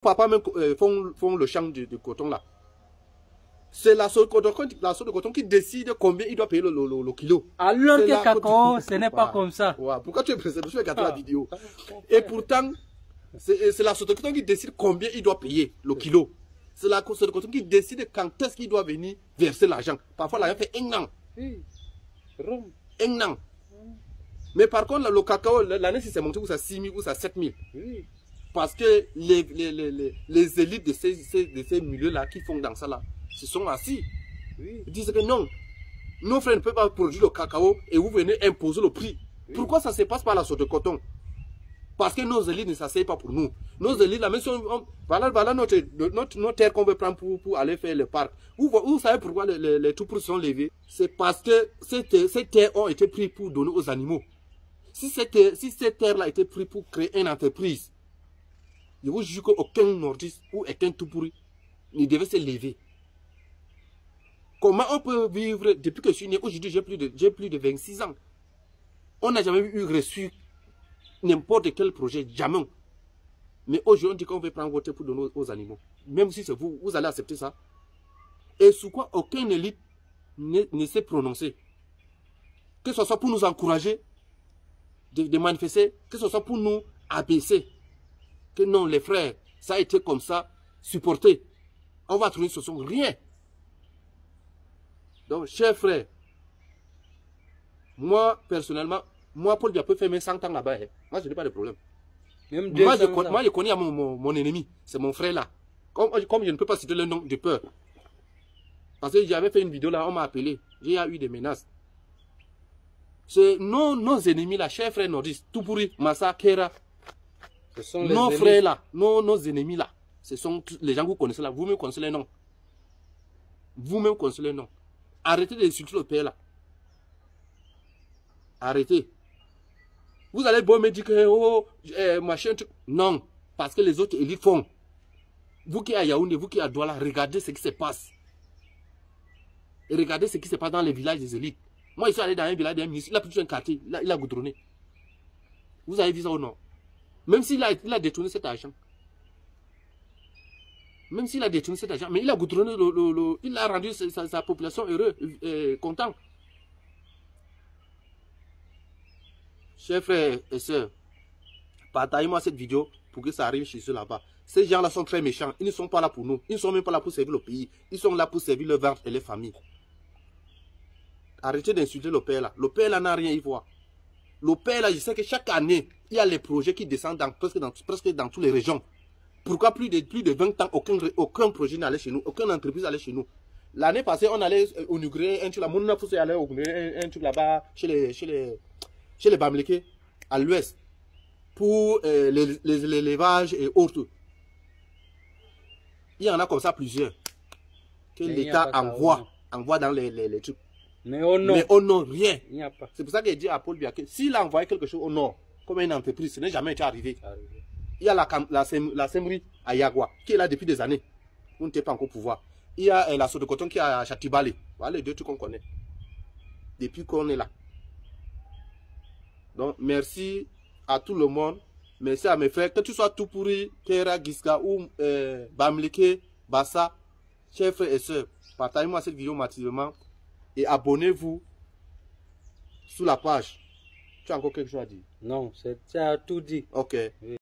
Papa même font le champ de coton là. C'est la sorte de coton qui décide combien il doit payer le kilo. Alors que cacao, ce n'est pas comme ça. Ouais. Pourquoi tu es pressé? Je vais regarder la vidéo. Et pourtant, c'est la sorte de coton qui décide combien il doit payer le kilo. C'est la sorte de coton qui décide quand est-ce qu'il doit venir verser l'argent. Parfois, l'argent fait un an. Un an. Mais par contre, le cacao, l'année, si c'est monté, ou à 6 000, ou à 7 000. Parce que les élites de ces milieux-là qui font dans ça là, se sont assis. Ils disent que non, nos frères ne peuvent pas produire le cacao et vous venez imposer le prix. Pourquoi ça se passe par la sorte de coton? Parce que nos élites ne s'asseyent pas pour nous. Nos élites, la même chose, voilà notre terre qu'on veut prendre pour aller faire le parc. Vous savez pourquoi les tout prix sont levés? C'est parce que ces terres ont été prises pour donner aux animaux. Si cette terre-là était prise pour créer une entreprise, je vous jure qu'aucun nordiste ou aucun tout pourri ne devait se lever. Comment on peut vivre depuis que je suis né? Aujourd'hui, j'ai plus de 26 ans. On n'a jamais eu reçu n'importe quel projet, jamais. Mais aujourd'hui, on dit qu'on veut prendre votre pour donner aux animaux. Même si c'est vous, vous allez accepter ça. Et sur quoi aucun élite ne s'est prononcé. Que ce soit pour nous encourager de manifester, que ce soit pour nous abaisser. Que non, les frères, ça a été comme ça, supporté. On va trouver une solution, rien. Donc, chers frères, moi, personnellement, moi, Paul Biya peut faire mes 100 ans là-bas. Hein. Moi, je n'ai pas de problème. Moi, je connais mon ennemi, c'est mon frère là. Comme je ne peux pas citer le nom de peur. Parce que j'avais fait une vidéo là, on m'a appelé. J'ai eu des menaces. C'est nos ennemis là, chers frères nordistes, Tupuri, Massa, Kera. Nos frères là, nos ennemis là, ce sont les gens que vous connaissez là. Vous-même connaissez les noms. Vous-même connaissez les noms. Arrêtez d'insulter le père là. Arrêtez. Vous allez bon me dire que oh, machin. Non, parce que les autres élites font. Vous qui êtes à Yaoundé, vous qui êtes à Douala, regardez ce qui se passe. Et regardez ce qui se passe dans les villages des élites. Moi, je suis allé dans un village d'un ministre, il a pris un quartier, il a goudronné. Vous avez vu ça ou non? Même s'il a détourné cet argent. Même s'il a détourné cet argent, mais il a goudronné, il a rendu sa population heureuse, content. Chers frères et sœurs, partagez-moi cette vidéo pour que ça arrive chez eux là-bas. Ces gens-là sont très méchants. Ils ne sont pas là pour nous. Ils ne sont même pas là pour servir le pays. Ils sont là pour servir le ventre et les familles. Arrêtez d'insulter le père là. Le père là n'a rien à y voir. Le père là, je sais que chaque année, il y a les projets qui descendent presque dans toutes les régions. Pourquoi plus de 20 ans, aucun projet n'allait chez nous, aucune entreprise n'allait chez nous. L'année passée, on allait inaugurer un truc là. Mon enfant allait inaugurer un truc là-bas chez les Bamileke, à l'ouest, pour l'élevage et autres. Il y en a comme ça plusieurs que l'État envoie dans les trucs. Mais au nord, rien. C'est pour ça qu'il dit à Paul Biya que s'il a envoyé quelque chose au nord, comme une entreprise, ce n'est jamais été arrivé. Il y a la Semri à Yagua, qui est là depuis des années. Vous n'êtes pas encore au pouvoir. Il y a la Sote de Coton qui est à Chatibale. Voilà les deux trucs qu'on connaît. Depuis qu'on est là. Donc, merci à tout le monde. Merci à mes frères. Que tu sois Tupuri, Kera, Giska ou Bamileke, Bassa, chers frères et sœurs, partagez-moi cette vidéo massivement et abonnez-vous sur la page. Tu as encore quelque chose à dire? Non, tu as tout dit. Ok. Oui.